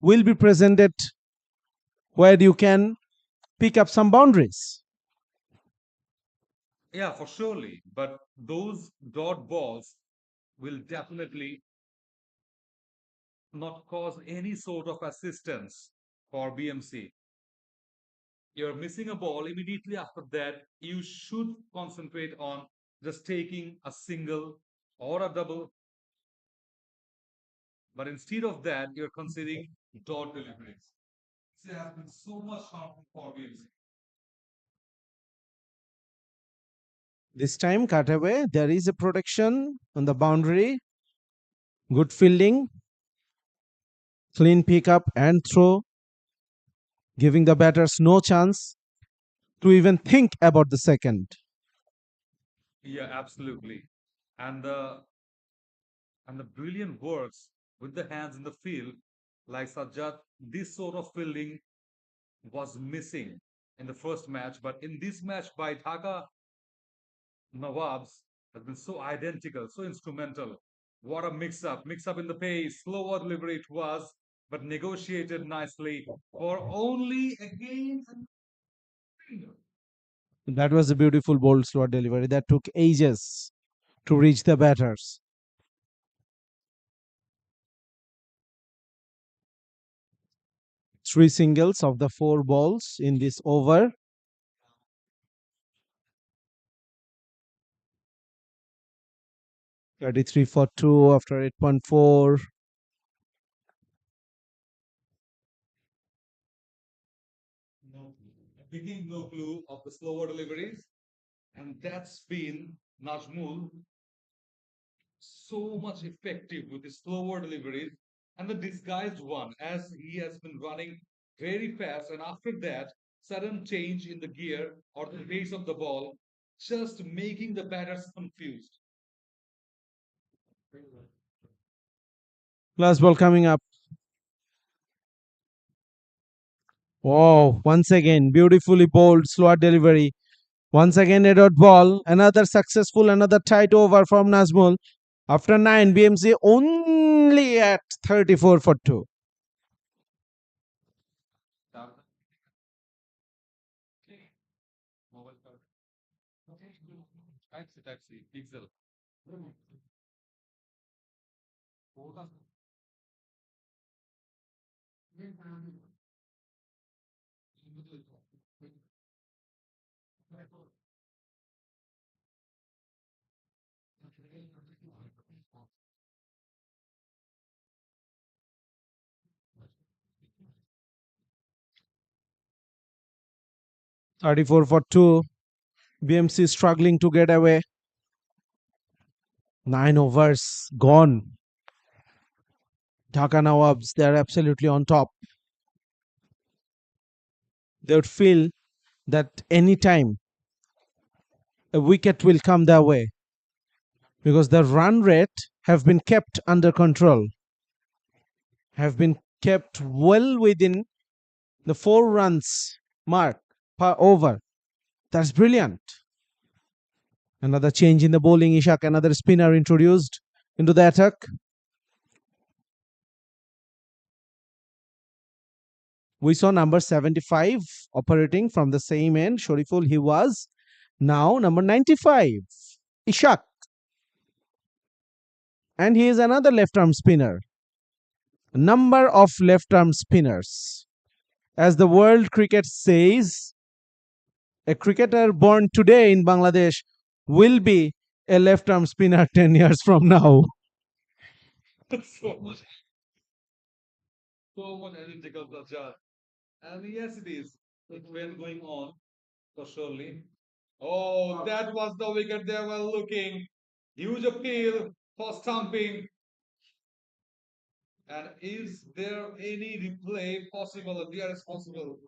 will be presented where you can pick up some boundaries. Yeah, for surely. But those dot balls will definitely not cause any sort of assistance for BMC. You're missing a ball immediately after that. You should concentrate on just taking a single or a double. But instead of that, you're considering dot deliveries. It has been so much harmful for BMC. This time, cut away. There is a protection on the boundary. Good fielding, clean pickup and throw, giving the batters no chance to even think about the second. Yeah, absolutely. And the brilliant works with the hands in the field, like Sajjad, this sort of fielding was missing in the first match, but in this match by Dhaka Nawabs has been so identical, so instrumental. What a mix up in the pace, slower delivery it was, but negotiated nicely for only again. That was a beautiful bold slot delivery that took ages to reach the batters. Three singles of the four balls in this over. Thirty-three for two after 8.4. No, picking no clue of the slower deliveries, and that's been Najmul so much effective with his slower deliveries and the disguised one as he has been running very fast, and after that sudden change in the gear or the pace of the ball, just making the batters confused. Last ball coming up. Wow, once again, beautifully bowled, slower delivery. Once again, a dot ball. Another successful, another tight over from Nazmul. After 9, BMC only at 34 for 2. Taxi, taxi, pixel. 34 for 2. BMC struggling to get away. 9 overs gone. Dhaka Nawabs, they're absolutely on top. They would feel that any time a wicket will come their way because the run rate have been kept under control, have been kept well within the 4 runs mark per over. That's brilliant. Another change in the bowling. Ishak, another spinner introduced into the attack. We saw number 75 operating from the same end. Shariful, he was. Now number 95, Ishak. And he is another left arm spinner. Number of left arm spinners. As the world cricket says, a cricketer born today in Bangladesh will be a left arm spinner 10 years from now. so much, so much identical, Sajjad. And yes, it is. It's been going on for surely. Oh, that was the wicket they were looking. Huge appeal for stumping. And is there any replay possible, or there is possible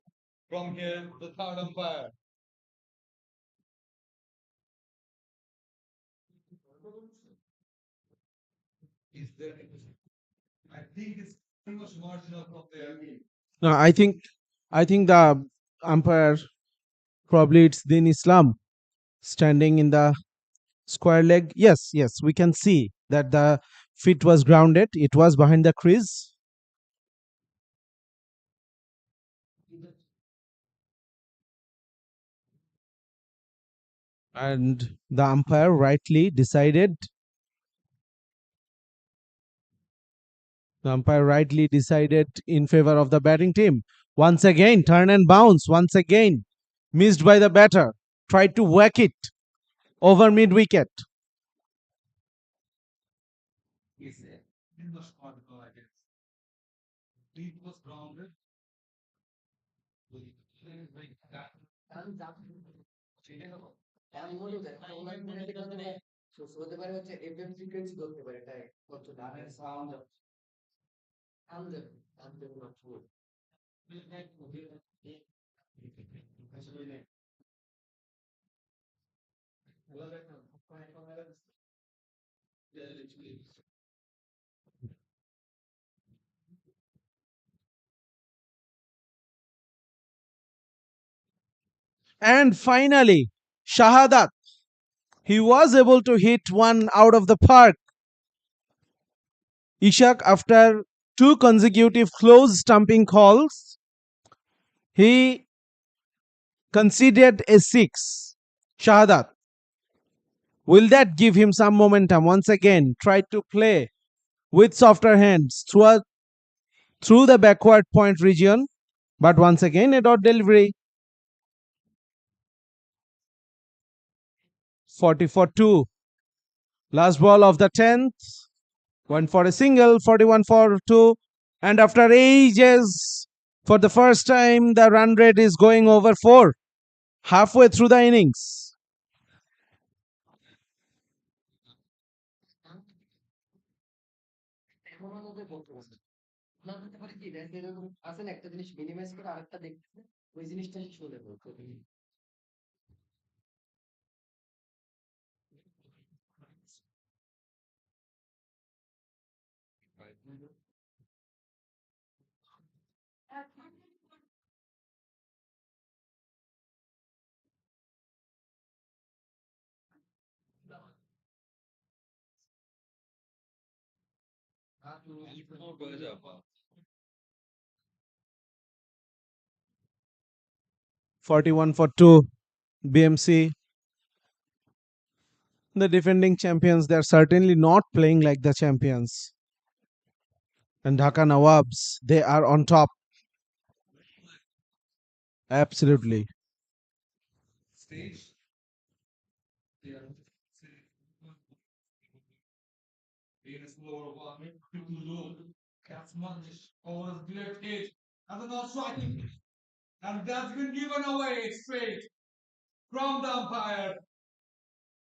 from here, the third umpire? Is there? I think it's pretty much marginal from there. No, I think the umpire, probably it's Din Islam, standing in the square leg. Yes, yes, we can see that the feet was grounded. It was behind the crease. And the umpire rightly decided. The umpire rightly decided in favor of the batting team. Once again, turn and bounce. Once again, missed by the batter. Tried to whack it over mid wicket. And finally, Shahadat. He was able to hit one out of the park. Ishak, after two consecutive close stumping calls, he conceded a six. Shahadat. Will that give him some momentum? Once again, tried to play with softer hands through the backward point region, but once again, a dot delivery. 40 for 2. Last ball of the 10th. Went for a single, 41 for 2. And after ages, for the first time, the run rate is going over 4. Halfway through the innings. Forty-one for 2. BMC, the defending champions, they're certainly not playing like the champions. And Dhaka Nawabs, they are on top. Absolutely. And that's been given away straight from the umpire.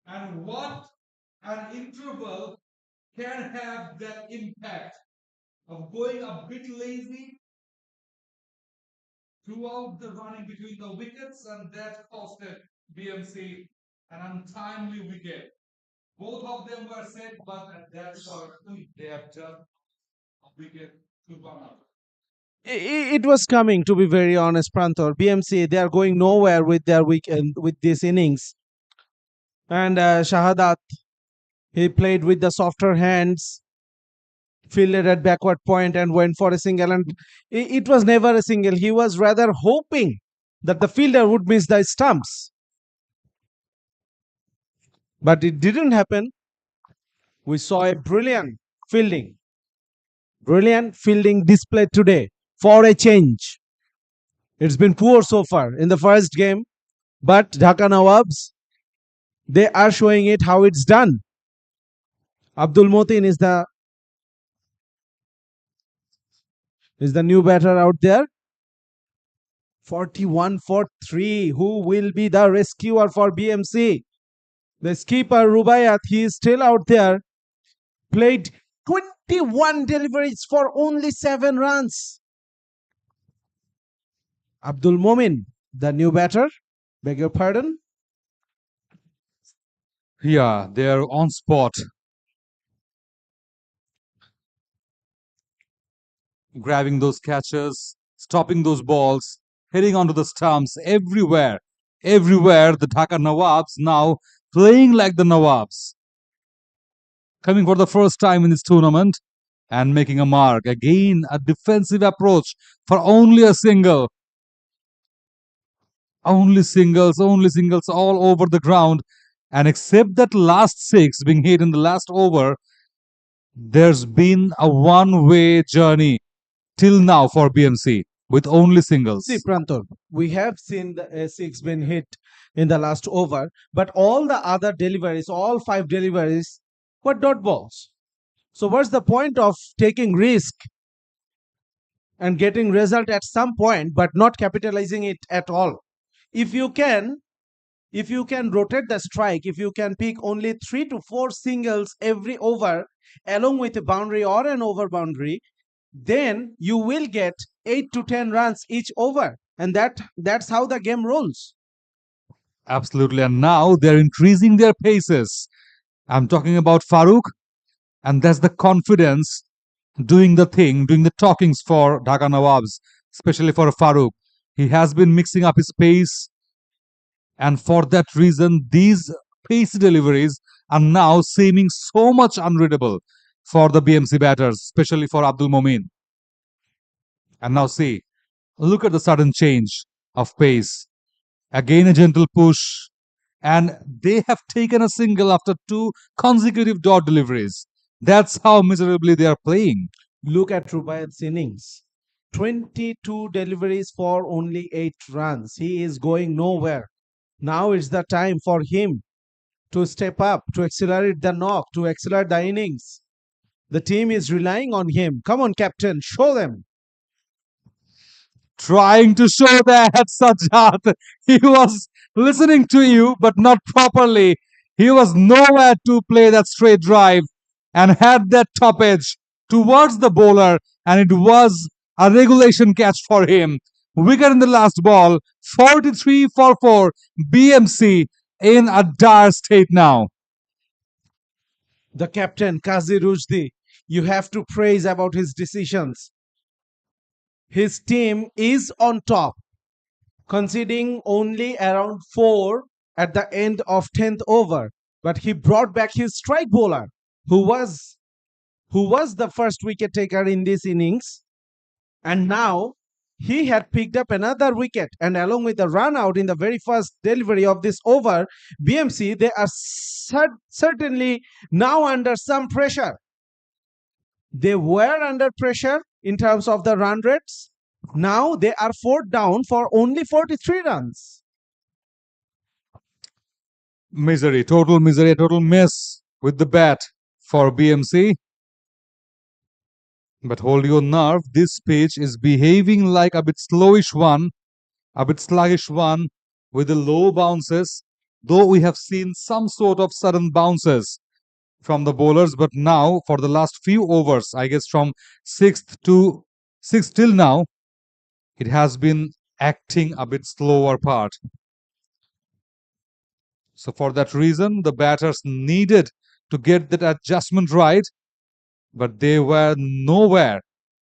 And what an interval can have that impact of going a bit lazy throughout the running between the wickets, and that costed BMC an untimely wicket. Both of them were set, but at that point, they have just a wicket to run out. It was coming, to be very honest, Prantor. BMC, they are going nowhere with their weekend, with this innings. And Shahadat, he played with the softer hands, fielded at backward point and went for a single. And it was never a single. He was rather hoping that the fielder would miss the stumps. But it didn't happen. We saw a brilliant fielding. Brilliant fielding display today for a change. It's been poor so far in the first game, but Dhaka Nawabs, they are showing it how it's done. Abdul Motin is the new batter out there. 41 for 3. Who will be the rescuer for BMC? The skipper Rubaiyat, he is still out there. Played 21 deliveries for only 7 runs. Abdul Momin, the new batter. Beg your pardon? Yeah, they're on spot. Grabbing those catches, stopping those balls, hitting onto the stumps everywhere. Everywhere, the Dhaka Nawabs now playing like the Nawabs. Coming for the first time in this tournament and making a mark. Again, a defensive approach for only a single. only singles all over the ground. And except that last six being hit in the last over, there's been a one-way journey till now for BMC with only See, singles. Prantor, we have seen the six been hit in the last over, but all the other deliveries, all five deliveries, were dot balls. So what's the point of taking risk and getting result at some point, but not capitalizing it at all? If you can, if you can rotate the strike, if you can pick only 3 to 4 singles every over, along with a boundary or an over boundary, then you will get 8 to 10 runs each over, and that's how the game rolls. Absolutely. And now they're increasing their paces. I'm talking about Farooq, and that's the confidence doing the thing, doing the talkings for Dhaka Nawabs, especially for Farooq. He has been mixing up his pace, and for that reason, these pace deliveries are now seeming so much unreadable for the BMC batters, especially for Abdul Momin. And now see, look at the sudden change of pace. Again, a gentle push, and they have taken a single after two consecutive dot deliveries. That's how miserably they are playing. Look at Rubaiyat's innings. 22 deliveries for only 8 runs. He is going nowhere. Now it's the time for him to step up, to accelerate the knock, to accelerate the innings. The team is relying on him. Come on, captain, show them. Trying to show that Sajjad, he was listening to you, but not properly. He was nowhere to play that straight drive and had that top edge towards the bowler, and it was a regulation catch for him. Wicket in the last ball, 43 for 4, BMC in a dire state now. The captain, Kazi Rujdi, you have to praise about his decisions. His team is on top, conceding only around 4 at the end of 10th over, but he brought back his strike bowler, who was the first wicket taker in this innings, and now he had picked up another wicket, and along with the run out in the very first delivery of this over, BMC, they are certainly now under some pressure. They were under pressure in terms of the run rates. Now they are 4 down for only 43 runs. Misery, a total mess with the bat for BMC. But hold your nerve, this pitch is behaving like a bit slowish one, a bit sluggish one with the low bounces, though we have seen some sort of sudden bounces from the bowlers. But now, for the last few overs, I guess from 6th till now, it has been acting a bit slower part. So for that reason, the batters needed to get that adjustment right, but they were nowhere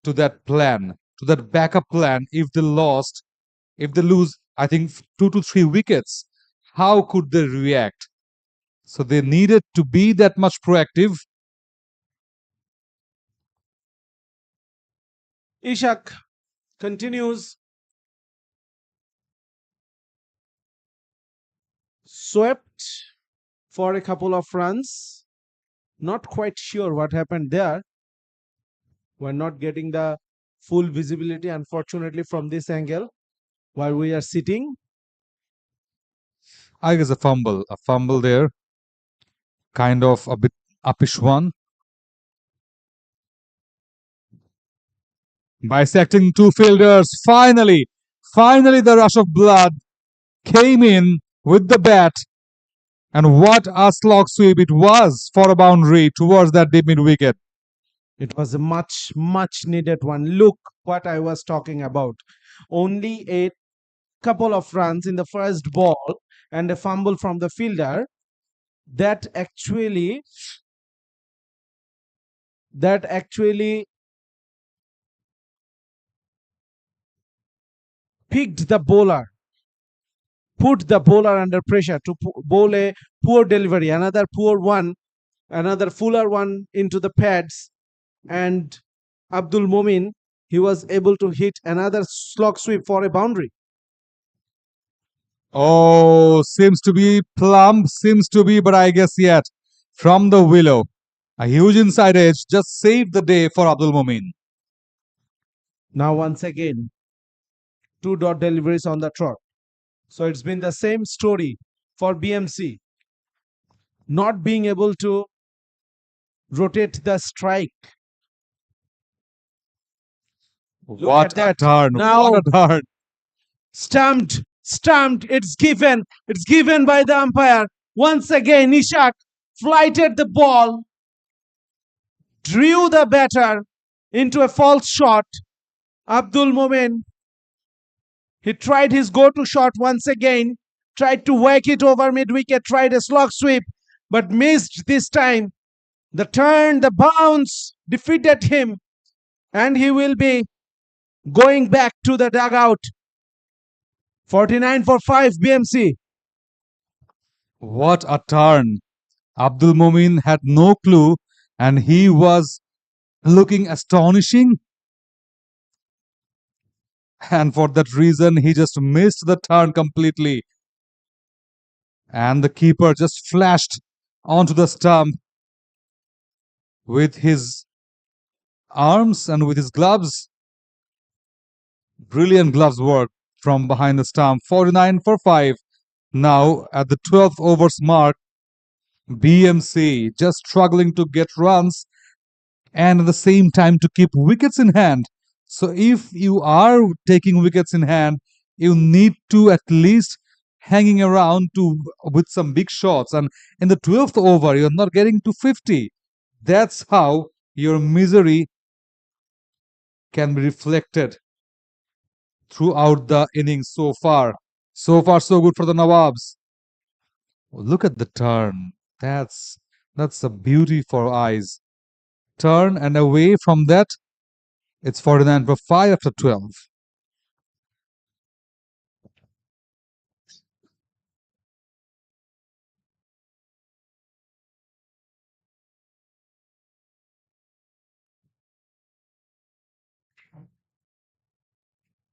to that plan, to that backup plan. If they lose, I think 2 to 3 wickets, how could they react? So they needed to be that much proactive. Ishak continues, swept for a couple of runs. Not quite sure what happened there. We're not getting the full visibility, unfortunately, from this angle while we are sitting. I guess a fumble there, kind of a bit uppish one. Bisecting two fielders. Finally, the rush of blood came in with the bat. And what a slog sweep it was for a boundary towards that deep mid wicket. It was a much, much needed one. Look what I was talking about. Only a couple of runs in the first ball and a fumble from the fielder that actually picked the bowler, put the bowler under pressure to bowl a poor delivery, another poor one, another fuller one into the pads, and Abdul Momin, he was able to hit another slog sweep for a boundary. Oh, seems to be plump, seems to be, but I guess yet from the willow. A huge inside edge just saved the day for Abdul Momin. Now, once again, two dot deliveries on the trot. So it's been the same story for BMC, not being able to rotate the strike. Look What at a that. turn! What Now, a turn! stamped, it's given by the umpire. Once again, Ishak flighted the ball, drew the batter into a false shot. Abdul Momin, he tried his go-to shot once again, tried to whack it over mid-wicket, tried a slog sweep, but missed this time. The turn, the bounce defeated him, and he will be going back to the dugout. 49 for 5 BMC. What a turn! Abdul Momin had no clue and he was looking astonishing. And for that reason, he just missed the turn completely. And the keeper just flashed onto the stump with his arms and with his gloves. Brilliant gloves work from behind the stump. 49 for 5. Now at the 12th overs mark, BMC just struggling to get runs and at the same time to keep wickets in hand. So if you are taking wickets in hand, you need to at least hanging around to with some big shots. And in the 12th over, you're not getting to 50. That's how your misery can be reflected throughout the innings so far. So far, so good for the Nawabs. Look at the turn. That's a beauty for eyes. Turn and away from that, it's 49 for 5 after 12.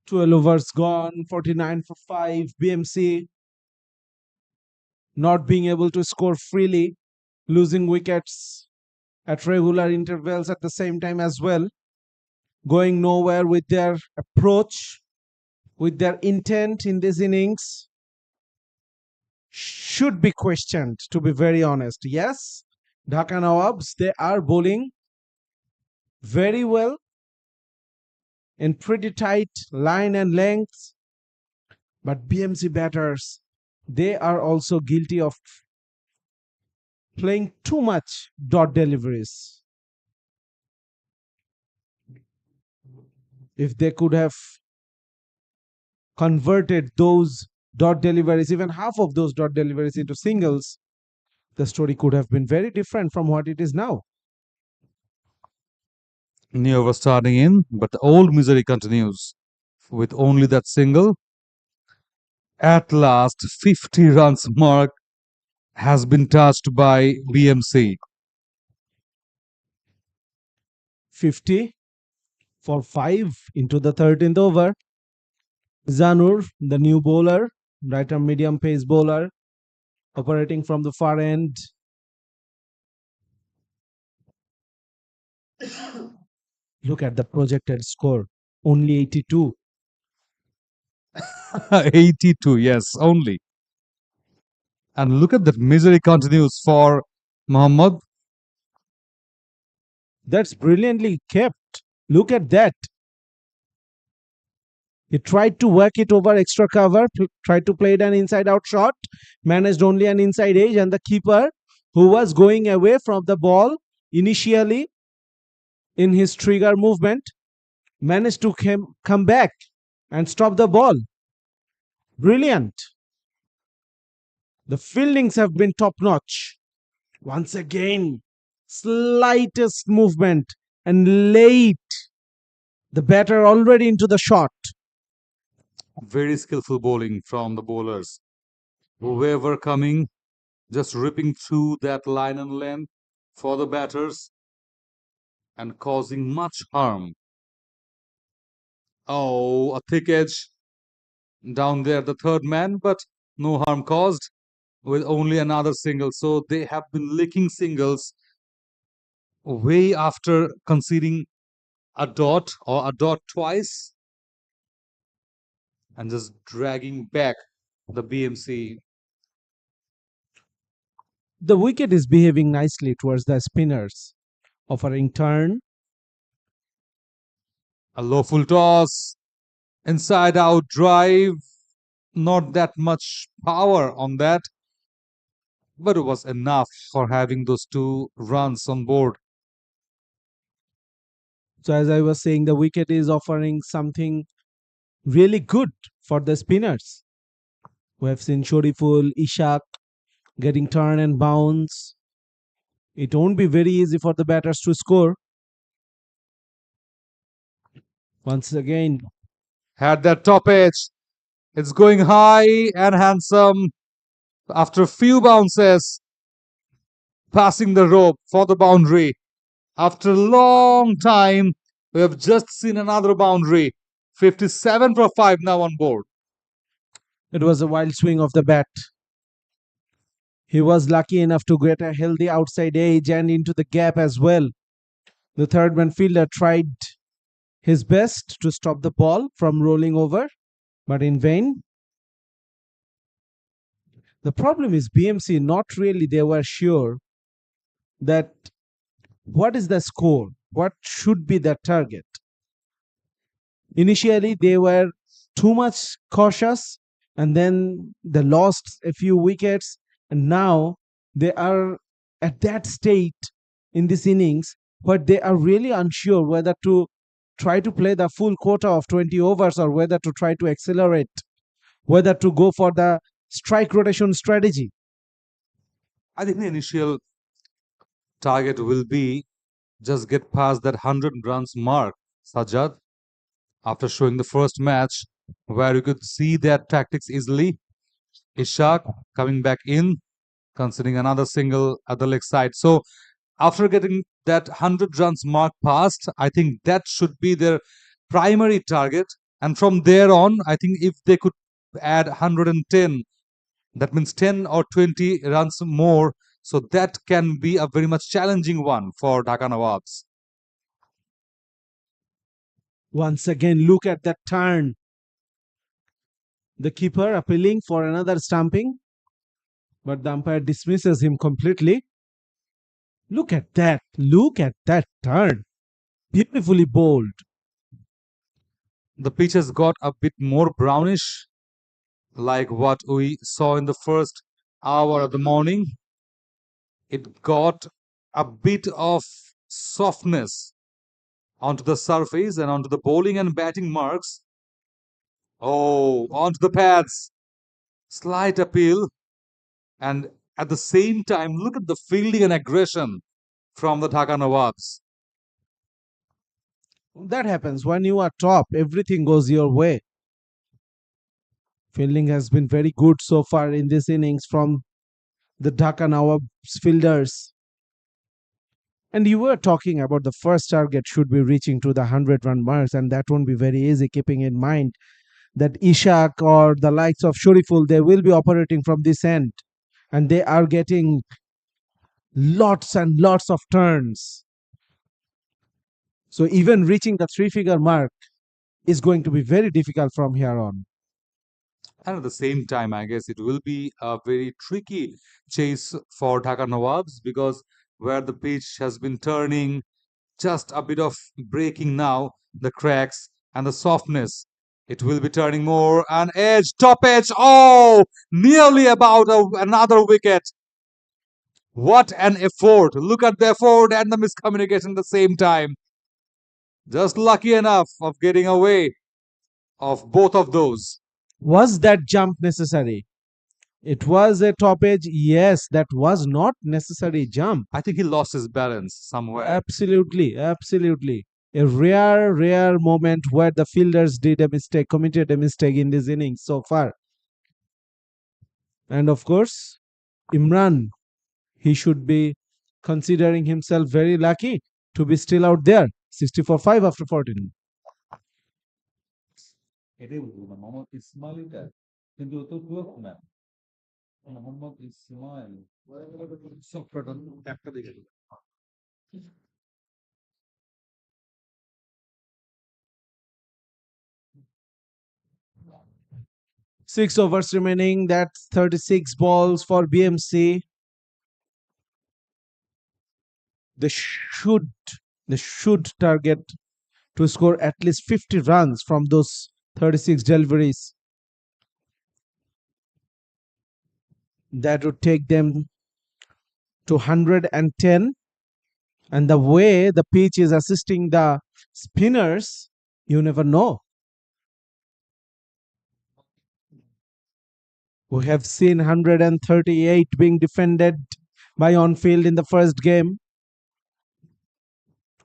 Twelve overs gone, 49 for 5. BMC not being able to score freely, losing wickets at regular intervals at the same time as well, going nowhere with their approach, with their intent in this innings. Should be questioned, to be very honest. Yes, Dhaka Nawabs, they are bowling very well in pretty tight line and lengths, but BMC batters, they are also guilty of playing too much dot deliveries. If they could have converted those dot deliveries, even half of those dot deliveries into singles, the story could have been very different from what it is now. New over starting in, but the old misery continues with only that single. At last, 50 runs mark has been touched by BMC. 50 for 5 into the 13th over. Zanur, the new bowler, right arm medium pace bowler, operating from the far end. Look at the projected score, only 82. 82, yes, only. And look at that misery continues for Muhammad. That's brilliantly kept. Look at that. He tried to work it over extra cover, tried to play it an inside out shot, managed only an inside edge, and the keeper, who was going away from the ball initially in his trigger movement, managed to come back and stop the ball. Brilliant. The fieldings have been top notch. Once again, slightest movement and late. The batter already into the shot. Very skillful bowling from the bowlers. Whoever coming, just ripping through that line and length for the batters and causing much harm. Oh, a thick edge down there, the third man, but no harm caused with only another single. So they have been licking singles way after conceding a dot or a dot twice and just dragging back the BMC. The wicket is behaving nicely towards the spinners, offering turn. A low full toss, inside out drive, not that much power on that, but it was enough for having those 2 runs on board. So, as I was saying, the wicket is offering something really good for the spinners. We have seen Shoriful, Ishak getting turn and bounce. It won't be very easy for the batters to score. Once again, Had that top edge. It's going high and handsome after a few bounces, passing the rope for the boundary. After a long time, we have just seen another boundary. 57 for 5 now on board. it was a wild swing of the bat. He was lucky enough to get a healthy outside edge and into the gap as well. The third man fielder tried his best to stop the ball from rolling over, but in vain. The problem is BMC not really they were sure that what is the score, what should be the target. Initially they were too much cautious and then they lost a few wickets, and now they are at that state in this innings where they are really unsure whether to try to play the full quota of 20 overs or whether to try to accelerate, whether to go for the strike rotation strategy. I think the initial target will be just get past that 100 runs mark, Sajjad, after showing the first match where you could see their tactics easily. Ishaq coming back in, considering another single at the leg side. So after getting that 100 runs mark past, I think that should be their primary target. And from there on, I think if they could add 110, that means 10 or 20 runs more. So that can be a very much challenging one for Dhaka Nawabs. Once again, look at that turn. The keeper appealing for another stamping, but the umpire dismisses him completely. Look at that. Look at that turn. Beautifully bowled. The pitch has got a bit more brownish, like what we saw in the first hour of the morning. It got a bit of softness onto the surface and onto the bowling and batting marks. Oh, onto the pads. Slight appeal. And at the same time, look at the fielding and aggression from the Dhaka Nawabs. That happens when you are top, everything goes your way. Fielding has been very good so far in this innings from the Dhaka Nawabs fielders. And you were talking about the first target should be reaching to the 100-run marks, and that won't be very easy, keeping in mind that Ishak or the likes of Shoriful, they will be operating from this end, and they are getting lots and lots of turns. So even reaching the 3-figure mark is going to be very difficult from here on. And at the same time, I guess it will be a very tricky chase for Dhaka Nawabs because where the pitch has been turning, just a bit of breaking now, the cracks and the softness. It will be turning more and edge, top edge. Oh, nearly about another wicket. What an effort. Look at the effort and the miscommunication at the same time. Just lucky enough of getting away of both of those. Was that jump necessary? It was a top edge. Yes, that was not necessary jump. I think he lost his balance somewhere. Absolutely, absolutely. A rare moment where the fielders did a mistake, committed a mistake in this innings so far. And of course, Imran, he should be considering himself very lucky to be still out there. 64-5 after 14. Mohammad Ismail 6 overs remaining. That's 36 balls for BMC. They should they should target to score at least 50 runs from those 36 deliveries. That would take them to 110. And the way the pitch is assisting the spinners, you never know. We have seen 138 being defended by on field in the first game.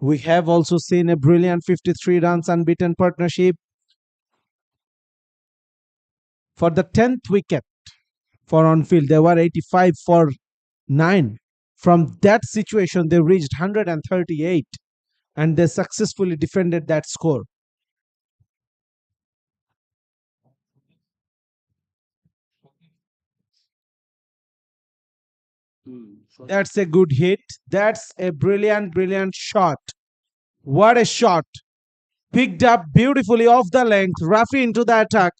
We have also seen a brilliant 53 runs unbeaten partnership for the 10th wicket for on field. They were 85 for 9. From that situation, they reached 138 and they successfully defended that score. That's a good hit. That's a brilliant shot. What a shot. Picked up beautifully off the length, Rafi into the attack,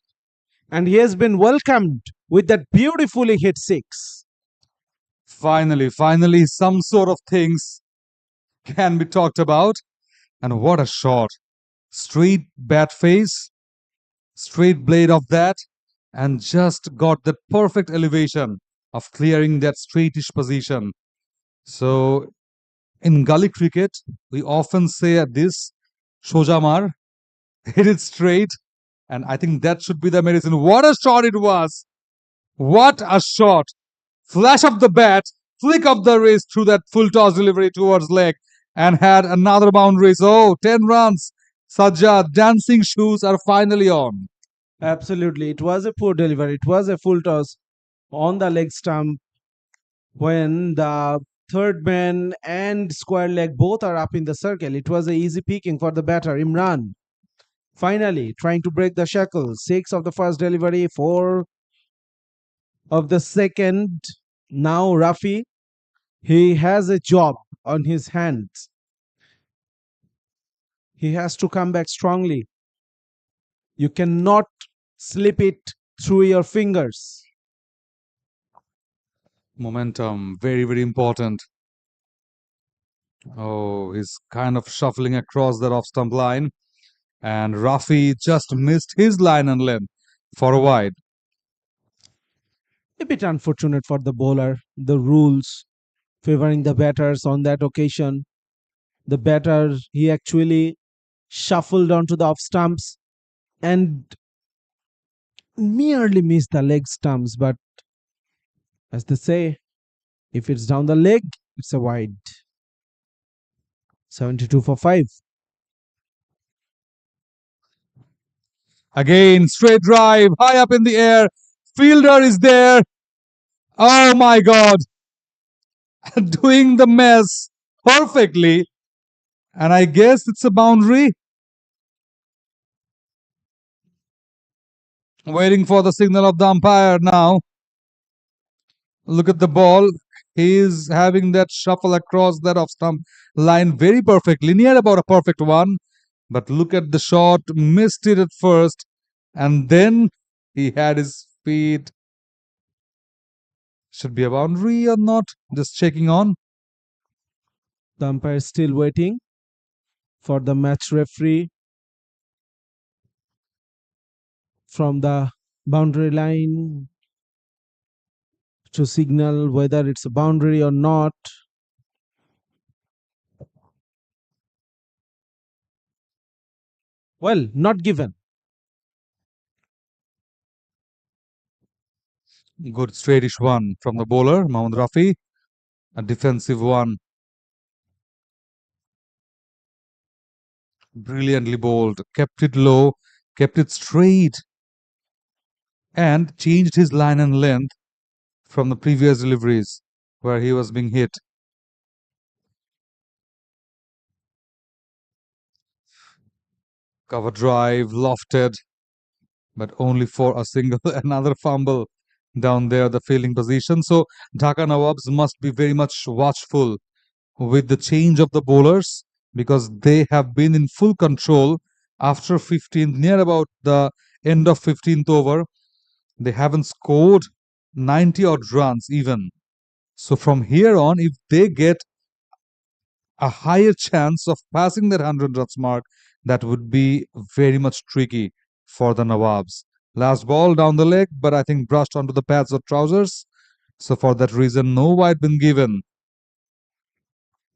and he has been welcomed with that beautifully hit six. Finally, some sort of things can be talked about. And what a shot. Straight bat face, straight blade of that, and just got the perfect elevation of clearing that straightish position. So in gully cricket, we often say at this, Shojamar, hit it straight. And I think that should be the medicine. What a shot it was! What a shot! Flash of the bat, flick of the wrist through that full toss delivery towards leg, and had another boundary. So 10 runs. Sajjad, dancing shoes are finally on. Absolutely. It was a poor delivery. It was a full toss on the leg stump when the third man and square leg both are up in the circle. It was a easy picking for the batter, Imran. Finally, trying to break the shackles. 6 of the first delivery, 4 of the second. Now, Rafi, he has a job on his hands. He has to come back strongly. You cannot slip it through your fingers. Momentum, very important. Oh, he's kind of shuffling across that off stump line. And Rafi just missed his line and length for a wide. A bit unfortunate for the bowler. The rules favoring the batters on that occasion. The batter, he actually shuffled onto the off stumps and merely missed the leg stumps. But as they say, if it's down the leg, it's a wide. 72 for 5. Again, straight drive, high up in the air. Fielder is there. Oh my God. Doing the mess perfectly. And I guess it's a boundary. Waiting for the signal of the umpire now. Look at the ball. He's having that shuffle across that off stump line very perfectly, near about a perfect one. But look at the shot, missed it at first, and then he had his feet. Should be a boundary or not? Just checking on. The umpire is still waiting for the match referee from the boundary line to signal whether it's a boundary or not. Well, not given. Good straightish one from the bowler, Mohammad Rafi. A defensive one. Brilliantly bowled. Kept it low, kept it straight, and changed his line and length from the previous deliveries where he was being hit. Cover drive, lofted, but only for a single, another fumble down there, the fielding position. So Dhaka Nawabs must be very much watchful with the change of the bowlers because they have been in full control after 15th, near about the end of 15th over. They haven't scored 90 odd runs even. So from here on, if they get a higher chance of passing that 100 runs mark, that would be very much tricky for the Nawabs. Last ball down the leg, but I think brushed onto the pads or trousers. So for that reason, no wide been given.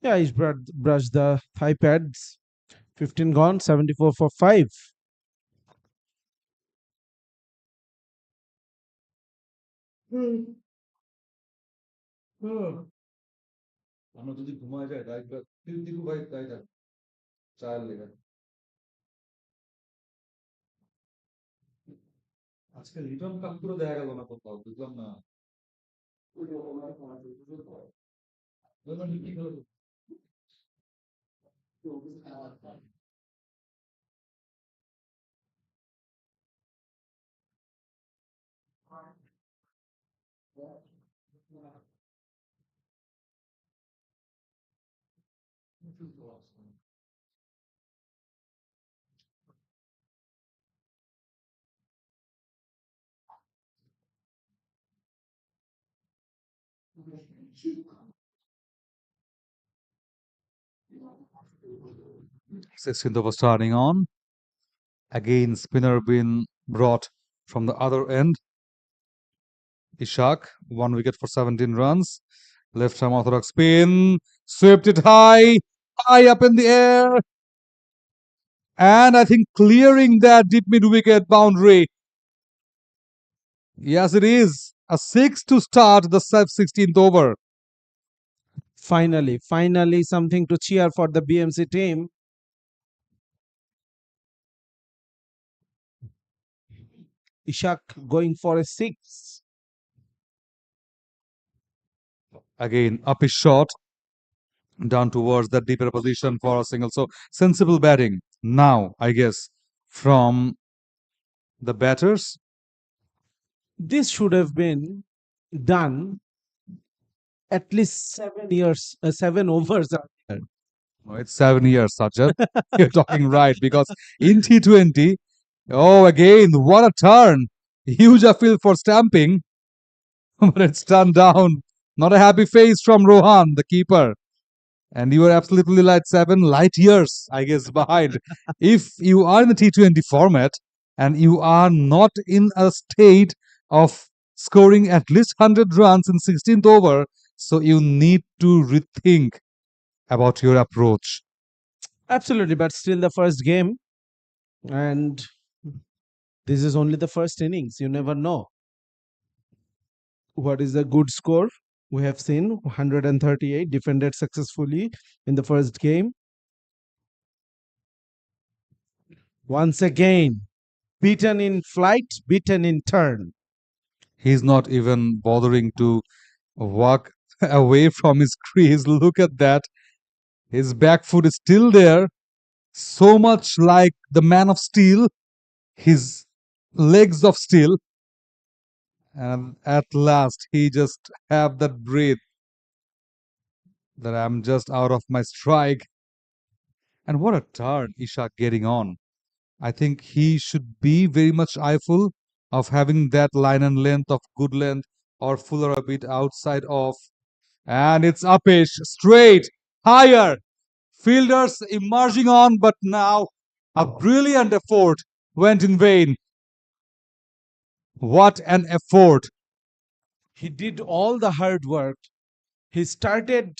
Yeah, he's brushed the thigh pads. 15 gone, 74 for 5. আমরা যদি ঘুমায় যাই তাই তিনটু ভাই তাই থাক চায়ের লেগে আজকে রিটার্ন কাপ করে দেখা গেল না কোথাও বুঝলাম না কি খেলো Sixteenth over starting on. Again, spinner been brought from the other end. Ishak, 1 wicket for 17 runs. Left arm orthodox spin, swept it high, high up in the air. And I think clearing that deep mid wicket boundary. Yes, it is. A 6 to start the 16th over. Finally, something to cheer for the BMC team. Ishak going for a 6. Again, up his shot, down towards that deeper position for a single. So sensible batting now, I guess, from the batters. This should have been done at least 7 years, 7 overs earlier. No, it's 7 years, Sajjad. You're talking right because in T20, oh, again, what a turn! Huge appeal for stamping, but it's turned down. Not a happy face from Rohan, the keeper. And you are absolutely like 7 light years, I guess, behind. If you are in the T20 format and you are not in a state of scoring at least 100 runs in 16th over, so you need to rethink about your approach. Absolutely, but still the first game, and this is only the first innings. You never know what is a good score. We have seen 138 defended successfully in the first game. Once again, beaten in flight, beaten in turn. He's not even bothering to walk away from his crease. Look at that. His back foot is still there, so much like the man of steel, his legs of steel. And at last, he just have that breath that I'm just out of my strike. And what a turn Ishak getting on. I think he should be very much eyeful of having that line and length of good length or fuller a bit outside of. And it's upish, straight, higher. Fielders emerging on, but now a brilliant effort went in vain. What an effort. He did all the hard work. He started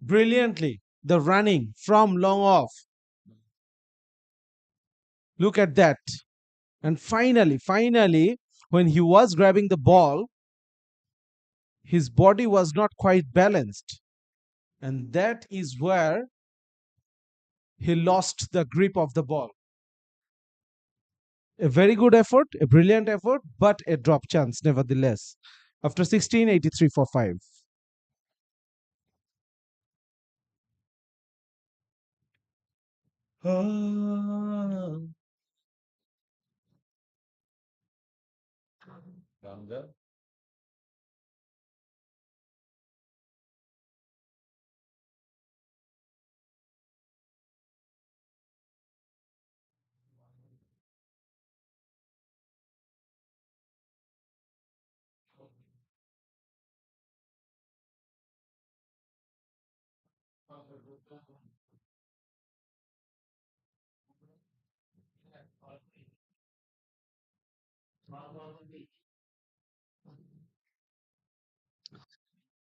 brilliantly the running from long off. Look at that. And finally, when he was grabbing the ball, his body was not quite balanced. And that is where he lost the grip of the ball. A very good effort, a brilliant effort, but a drop chance nevertheless. After 16, 83 for 5.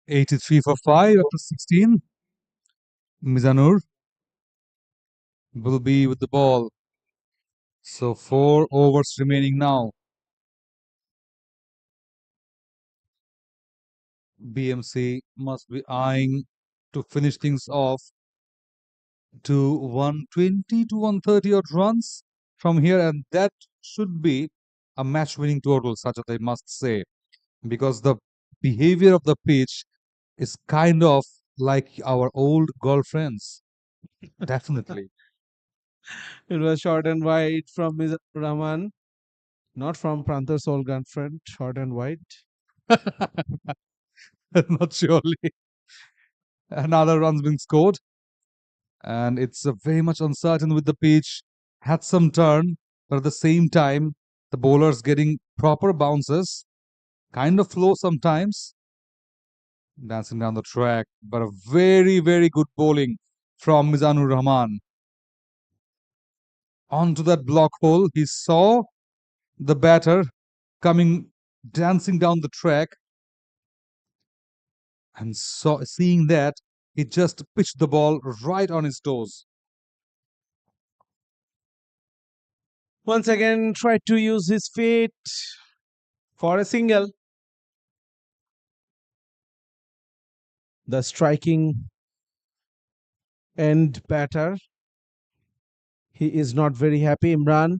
83 for 5 after 16. Mizanur will be with the ball. So 4 overs remaining now. BMC must be eyeing to finish things off to 120 to 130 odd runs from here, and that should be a match winning total, such as I must say, because the behavior of the pitch is kind of like our old girlfriends. Definitely. It was short and wide from Mizanur Rahman, not from Prantar's old girlfriend, short and wide. Not surely. Another run's been scored, and it's very much uncertain with the pitch. Had some turn, but at the same time, the bowlers getting proper bounces, kind of slow sometimes, dancing down the track, but a very, very good bowling from Mizanur Rahman. Onto that block hole, he saw the batter coming, dancing down the track, and seeing that, he just pitched the ball right on his toes. Once again, tried to use his feet for a single. The striking end batter. He is not very happy, Imran.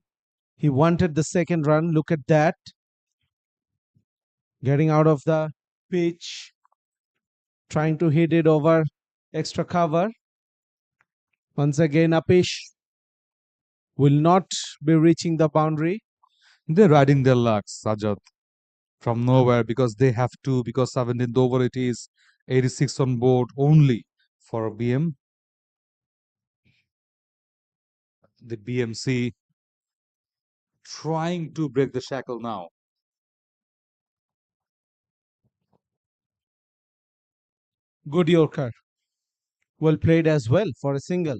He wanted the second run. Look at that. Getting out of the pitch, trying to hit it over extra cover. Once again, Apish will not be reaching the boundary. They're riding their luck, Sajat, from nowhere because they have to, because 17th over it is 86 on board only for BM. The BMC trying to break the shackle now. Good Yorker. Well played as well for a single.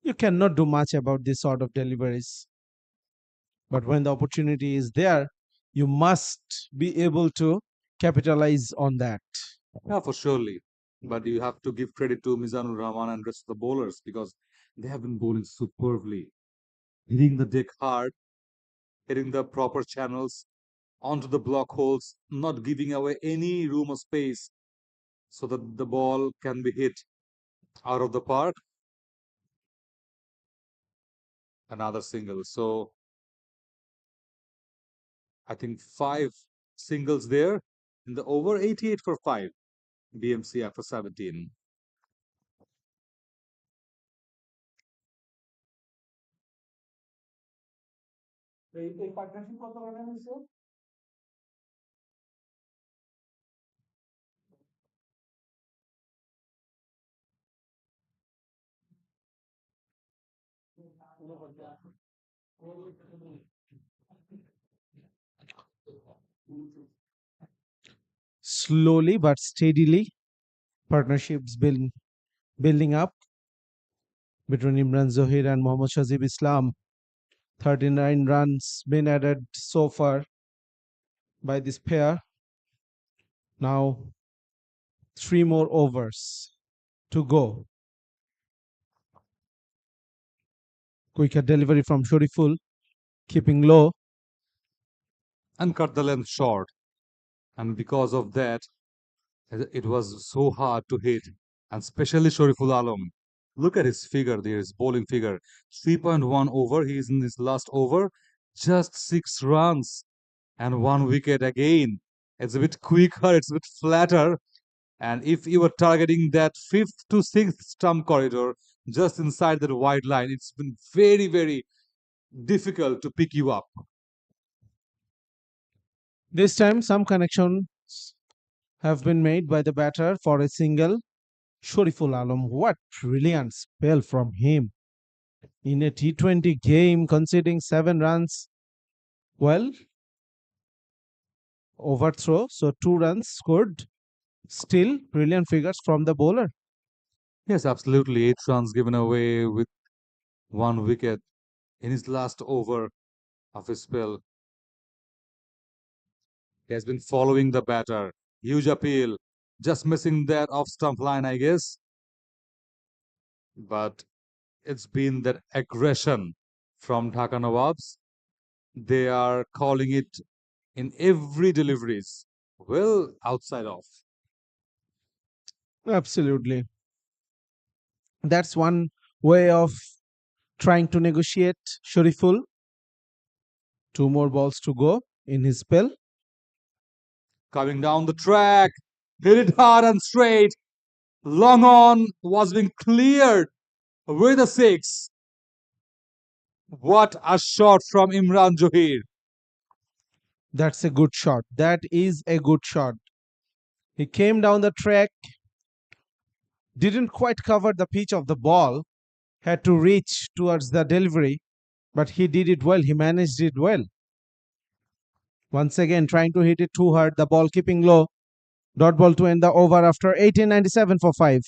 You cannot do much about this sort of deliveries. But when the opportunity is there, you must be able to capitalize on that. Yeah, for surely. But you have to give credit to Mizanur Rahman and rest of the bowlers because they have been bowling superbly, hitting the deck hard, hitting the proper channels onto the block holes, not giving away any room or space so that the ball can be hit out of the park. Another single. So I think 5 singles there in the over, 88 for 5. BMC after 17. Slowly but steadily, partnerships building up between Imran Zohir and Mohammad Shazib Islam. 39 runs been added so far by this pair. Now 3 more overs to go. Quicker delivery from Shoriful, keeping low. And cut the length short. And because of that, it was so hard to hit. And especially Shariful Alam. Look at his figure there, his bowling figure. 3.1 over. He is in his last over. Just 6 runs and 1 wicket again. It's a bit quicker, it's a bit flatter. And if you were targeting that fifth to sixth stump corridor just inside that wide line, it's been very, very difficult to pick you up. This time, some connections have been made by the batter for a single. Shoriful Alam, what brilliant spell from him in a T20 game, conceding 7 runs. Well, overthrow, so 2 runs scored. Still, brilliant figures from the bowler. Yes, absolutely. 8 runs given away with 1 wicket in his last over of his spell. He has been following the batter. Huge appeal. Just missing that off stump line, I guess. But it's been that aggression from Dhaka Nawabs. They are calling it in every deliveries. Well, outside off. Absolutely. That's one way of trying to negotiate Shariful. Two more balls to go in his spell. Coming down the track. Hit it hard and straight. Long on was being cleared with a six. What a shot from Imran Johir. That's a good shot. That is a good shot. He came down the track, didn't quite cover the pitch of the ball, had to reach towards the delivery, but he did it well. He managed it well. Once again, trying to hit it too hard, the ball keeping low. Dot ball to end the over after 1897 for 5.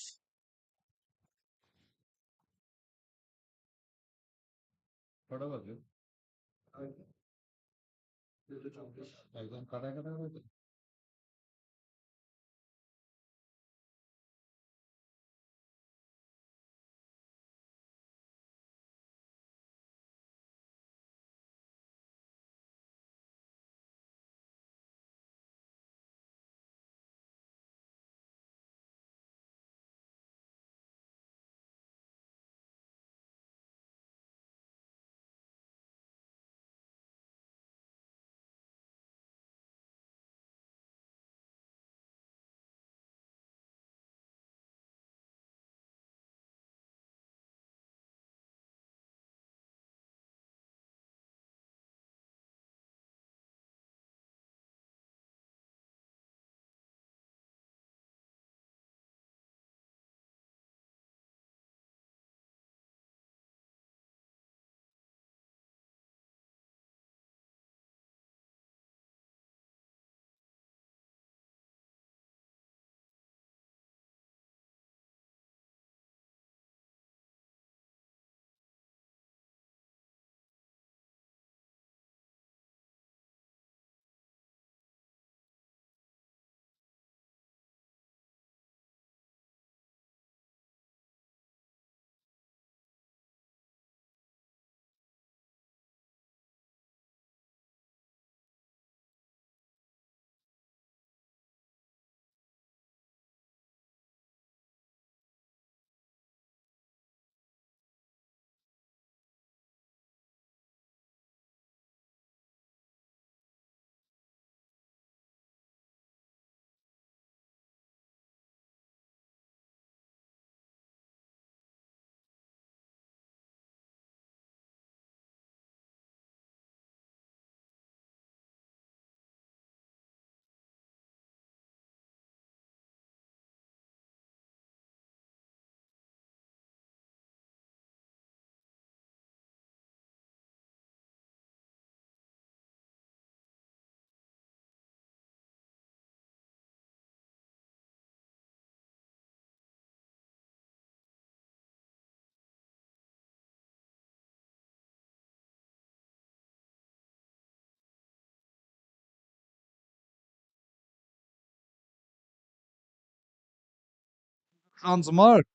Runs mark.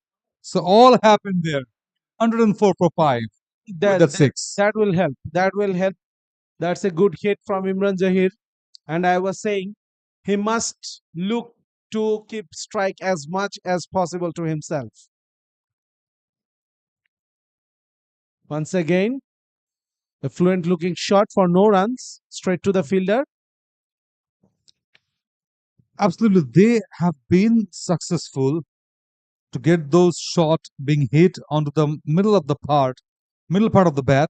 So all happened there. 104 for 5 with That, that that, 6. that will help. That will help. That's a good hit from Imran Zahir. And I was saying he must look to keep strike as much as possible to himself. Once again, a fluent looking shot for no runs, straight to the fielder. Absolutely. They have been successful to get those shots being hit onto the middle part of the bat.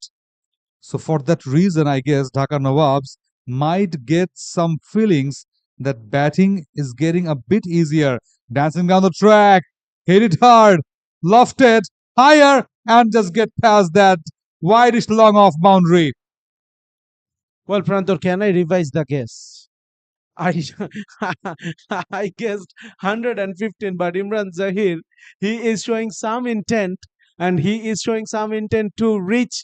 So for that reason, I guess Dhaka Nawabs might get some feelings that batting is getting a bit easier. Dancing down the track, hit it hard, lofted higher, and just get past that wideish long off boundary. Well, Prantor, can I revise the guess? I I guessed 115, but Imran Zahir, he is showing some intent, and he is showing some intent to reach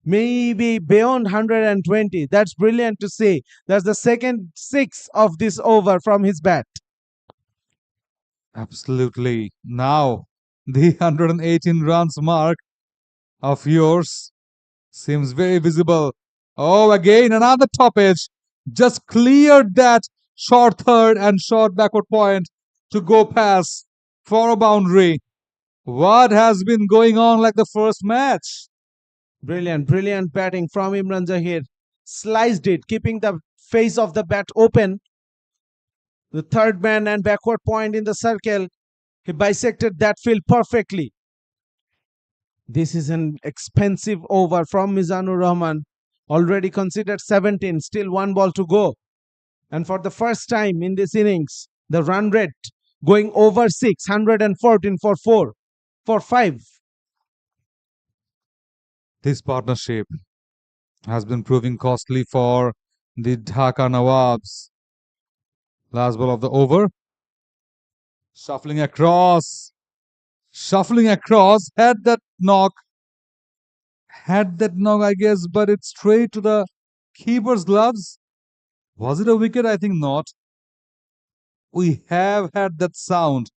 maybe beyond 120. That's brilliant to see. That's the second six of this over from his bat. Absolutely. Now, the 118 runs mark of yours seems very visible. Oh, again, another top edge. Just cleared that short third and short backward point to go past for a boundary. What has been going on like the first match? Brilliant, brilliant batting from Imran Zahir. Sliced it, keeping the face of the bat open. The third man and backward point in the circle. He bisected that field perfectly. This is an expensive over from Mizanur Rahman. Already considered 17, still one ball to go. And for the first time in this innings, the run rate going over 614 for 4, for 5. This partnership has been proving costly for the Dhaka Nawabs. Last ball of the over. Shuffling across. Had that knock. I guess, but it's straight to the keeper's gloves. Was it a wicket? I think not. We have had that sound.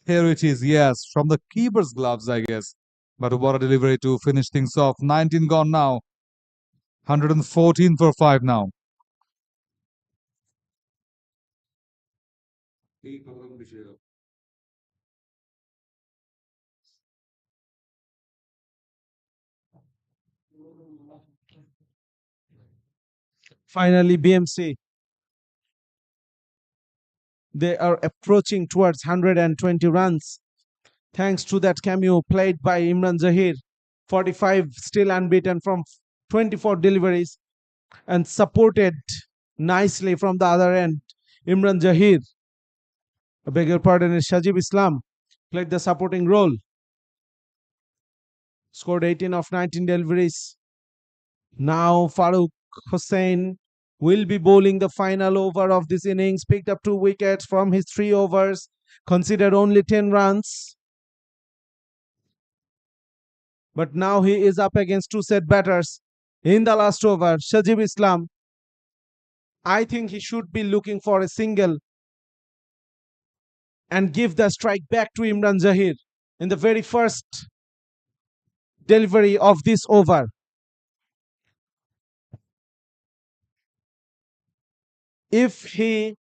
Here it is, yes, from the keeper's gloves, I guess. But what a delivery to finish things off. 19 gone now. 114 for 5 now. Finally, BMC. They are approaching towards 120 runs. Thanks to that cameo played by Imran Zahir. 45 still unbeaten from 24 deliveries, and supported nicely from the other end. Imran Zahir, I beg your pardon, is Shajib Islam, played the supporting role. Scored 18 of 19 deliveries. Now Farooq Hussain will be bowling the final over of this innings. Picked up 2 wickets from his 3 overs. Considered only 10 runs. But now he is up against 2 set batters. In the last over, Shajib Islam, I think he should be looking for a single and give the strike back to Imran Zahir in the very first delivery of this over. If he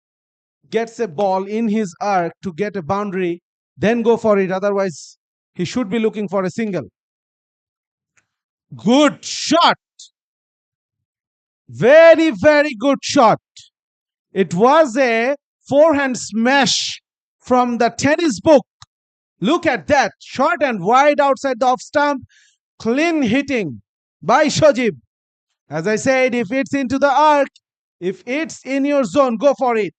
gets a ball in his arc to get a boundary, then go for it. Otherwise, he should be looking for a single. Good shot. Very, very good shot. It was a forehand smash from the tennis book. Look at that. Short and wide outside the off stump. Clean hitting by Shajib. As I said, if it's into the arc, if it's in your zone, go for it.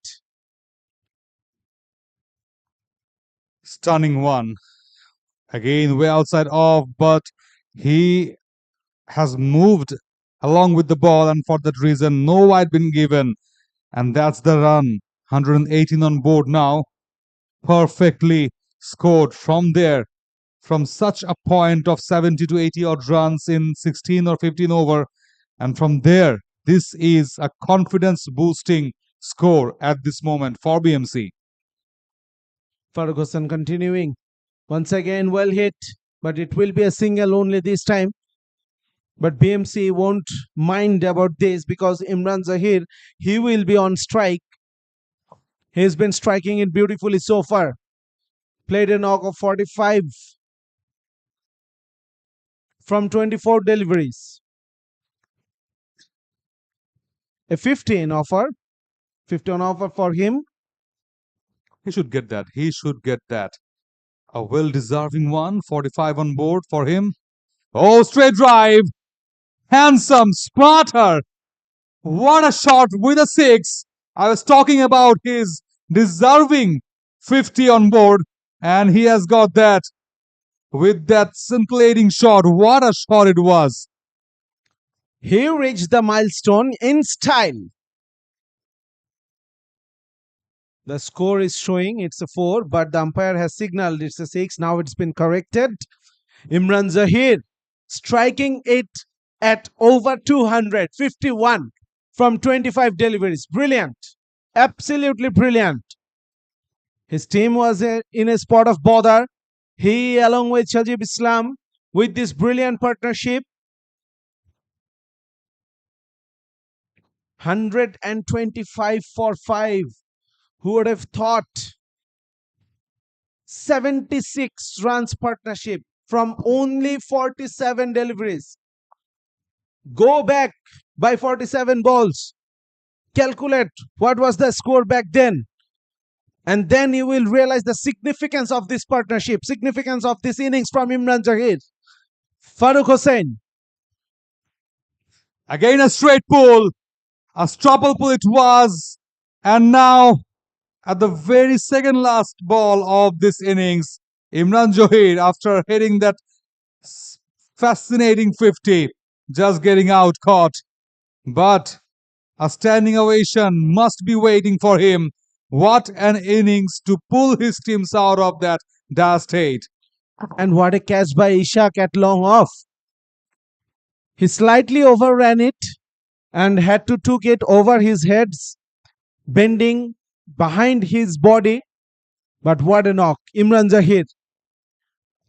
Stunning one. Again, way outside off, but he has moved along with the ball, and for that reason, no wide been given. And that's the run. 118 on board now. Perfectly scored from there, from such a point of 70 to 80 odd runs in 16 or 15 over. And from there, this is a confidence boosting score at this moment for BMC. Ferguson continuing. Once again, well hit, but it will be a single only this time. But BMC won't mind about this because Imran Zahir, he will be on strike. He's been striking it beautifully so far. Played a knock of 45 from 24 deliveries. A 15 offer. 15 offer for him. He should get that. He should get that. A well-deserving one. 45 on board for him. Oh, straight drive. Handsome, smarter. What a shot with a 6. I was talking about his deserving 50 on board, and he has got that with that scintillating shot. What a shot it was. He reached the milestone in style. The score is showing it's a 4, but the umpire has signaled it's a 6. Now it's been corrected. Imran Zahir striking it at over 251 from 25 deliveries. Brilliant. Absolutely brilliant. His team was in a spot of bother. He, along with Shajib Islam, with this brilliant partnership, 125 for 5. Who would have thought? 76 runs partnership from only 47 deliveries. Go back by 47 balls. Calculate what was the score back then. And then you will realize the significance of this partnership, significance of this innings from Imran Zahir. Farooq Hussain. Again, a straight pull, a triple pull it was. And now, at the very second last ball of this innings, Imran Zahir, after hitting that fascinating 50, just getting out caught. But a standing ovation must be waiting for him. What an innings to pull his teams out of that dire state. And what a catch by Ishaq at long off. He slightly overran it and had to took it over his heads, bending behind his body. But what a knock. Imran Zahir.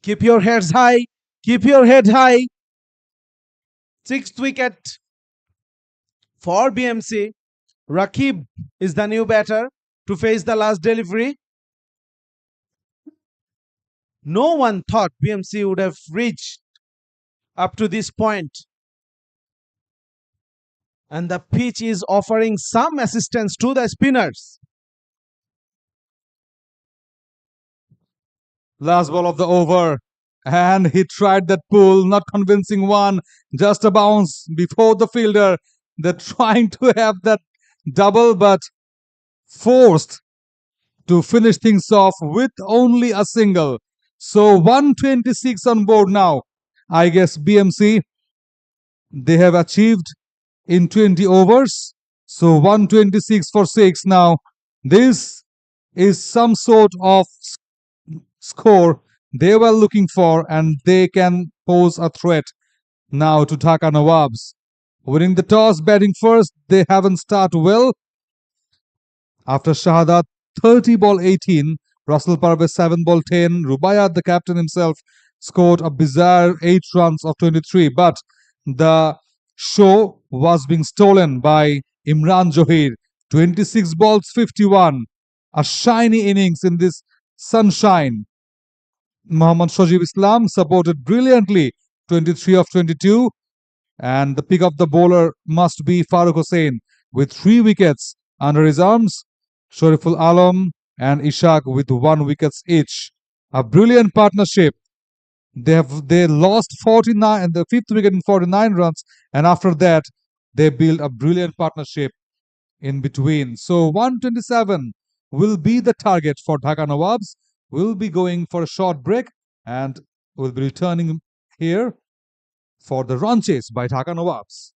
Keep your heads high. Keep your head high. Sixth wicket for BMC. Rakib is the new batter to face the last delivery. No one thought BMC would have reached up to this point. And the pitch is offering some assistance to the spinners. Last ball of the over. And he tried that pull, not convincing one, just a bounce before the fielder. They're trying to have that double, but forced to finish things off with only a single. So 126 on board now. I guess BMC, they have achieved in 20 overs. So 126 for 6 now. This is some sort of score they were looking for, and they can pose a threat now to Dhaka Nawabs. Winning the toss, batting first, they haven't started well. After Shahadat 30 ball 18, Russell Parvez 7 ball 10, Rubaiyat, the captain himself, scored a bizarre 8 runs of 23. But the show was being stolen by Imran Zahir. 26 balls 51. A shiny innings in this sunshine. Mohammad Shajib Islam supported brilliantly 23 of 22. And the pick of the bowler must be Farooq Hussain with 3 wickets under his arms. Shariful Alam and Ishaq with 1 wickets each. A brilliant partnership. They lost 49 and the fifth wicket in 49 runs, and after that they built a brilliant partnership in between. So 127 will be the target for Dhaka Nawabs. We'll be going for a short break and we'll be returning here for the run chase by Dhaka Nawabs.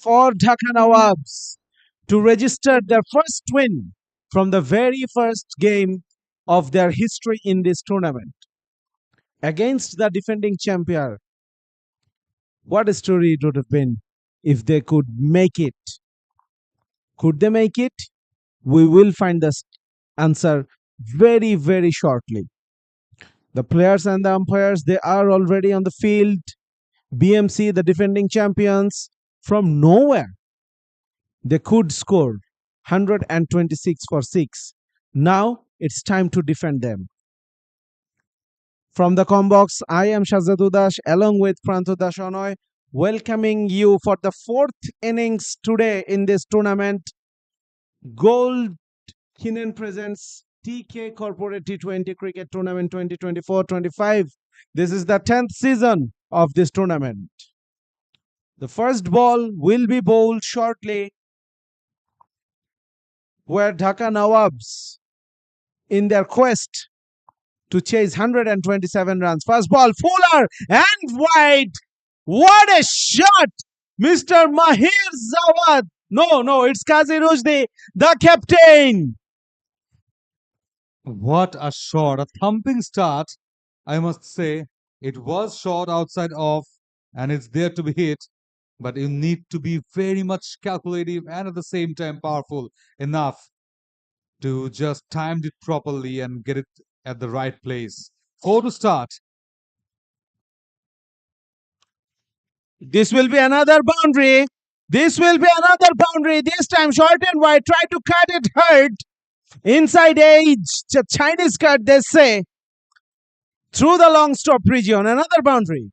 for Dhaka Nawabs to register their first win from the very first game of their history in this tournament against the defending champion. What a story it would have been if they could make it. Could they make it? We will find the answer very, very shortly. The players and the umpires, they are already on the field. BMC, the defending champions, from nowhere, they could score 126 for 6. Now it's time to defend them. From the Combox, I am Shazadudash along with Prantoda Shanoy, welcoming you for the fourth innings today in this tournament. Gold KINEN presents TK Corporate T20 Cricket Tournament 2024-25. This is the 10th season of this tournament. The first ball will be bowled shortly, where Dhaka Nawabs, in their quest to chase 127 runs. First ball, Fuller and wide. What a shot! Mr. Mahir Zawad. No, it's Qazi Rujdi, the captain. What a shot, a thumping start. I must say, it was shot outside off and it's there to be hit, but you need to be very much calculative and at the same time powerful enough to just time it properly and get it at the right place. 4 to start. This will be another boundary. This will be another boundary. This time short and wide. Try to cut it hard. Inside edge. Chinese cut, they say. Through the long stop region. Another boundary.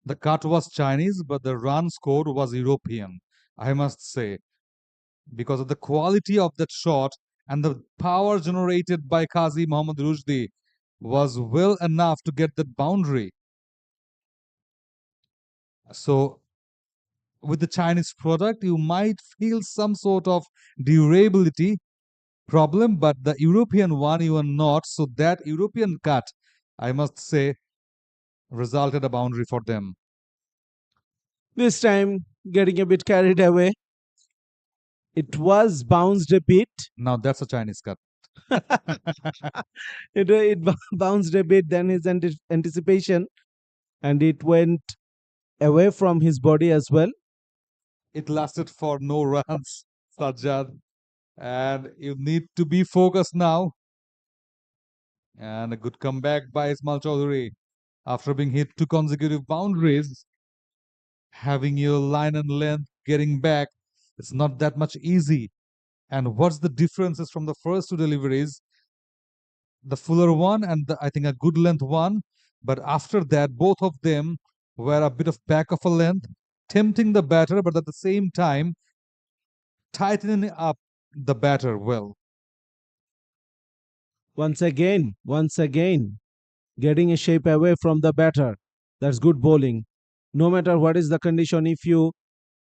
The cut was Chinese, but the run scored was European, I must say, because of the quality of that shot and the power generated by Qazi Muhammad Rujdi was well enough to get that boundary. So, with the Chinese product, you might feel some sort of durability problem, but the European one you are not. So, that European cut, I must say, resulted a boundary for them. This time getting a bit carried away. It was bounced a bit. Now, that's a Chinese cut. It bounced a bit than his anticipation, and it went away from his body as well. It lasted for no runs, Sajjad. And you need to be focused now. And a good comeback by Ismail Chaudhary after being hit 2 consecutive boundaries. Having your line and length getting back, it's not that much easy. And what's the differences from the first 2 deliveries? The fuller one and I think a good length one. But after that, both of them were a bit of back of a length, tempting the batter, but at the same time, tightening up the batter well. Once again, getting a shape away from the batter. That's good bowling. No matter what is the condition, if you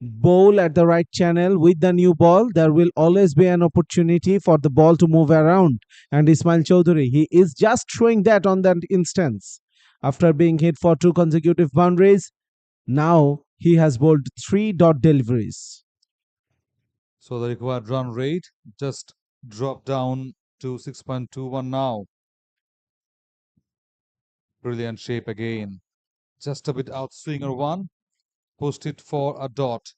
bowl at the right channel with the new ball, there will always be an opportunity for the ball to move around. And Ismail Chaudhary, he is just showing that on that instance. After being hit for 2 consecutive boundaries, now he has bowled 3 dot deliveries. So the required run rate just dropped down to 6.21 now. Brilliant shape again. Just a bit outswinger one. Pushed it for a dot.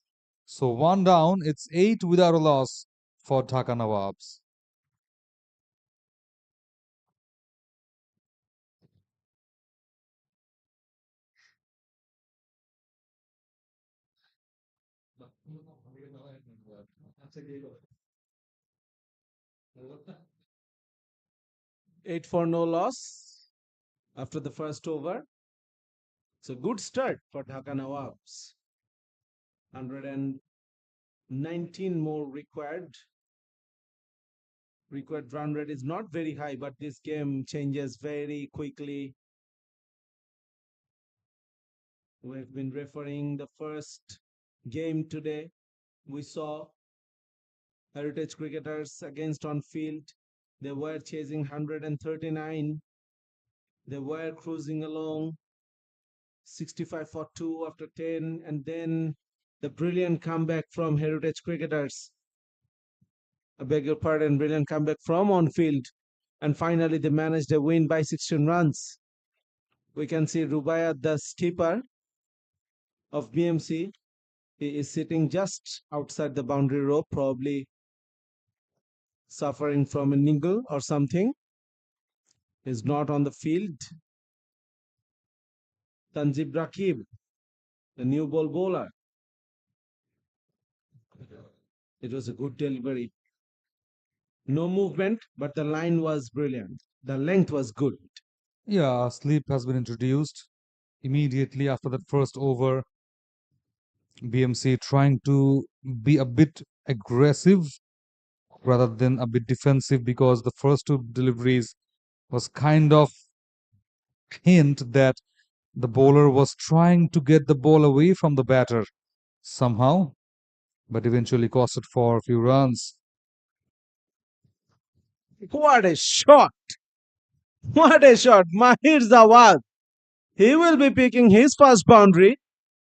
So 1 down, it's 8 without a loss for Dhaka Nawabs. Eight for no loss after the first over. It's a good start for Dhaka Nawabs. 119 more required. Required run rate is not very high, but this game changes very quickly. We've been referring the first game today. We saw Heritage cricketers against on field. They were chasing 139. They were cruising along 65 for 2 after 10, and then The brilliant comeback from Heritage cricketers. I beg your pardon, brilliant comeback from on field. And finally, they managed a win by 16 runs. We can see Rubaiyat, the skipper of BMC. He is sitting just outside the boundary rope, probably suffering from a niggle or something. He's not on the field. Tanzib Rakib, the new ball bowler. It was a good delivery. No movement, but the line was brilliant. The length was good. Yeah, sleep has been introduced immediately after that first over. BMC trying to be a bit aggressive rather than a bit defensive, because the first two deliveries was kind of hint that the bowler was trying to get the ball away from the batter somehow, but eventually costed for a few runs. What a shot! What a shot! Mahir Zawad. He will be picking his first boundary.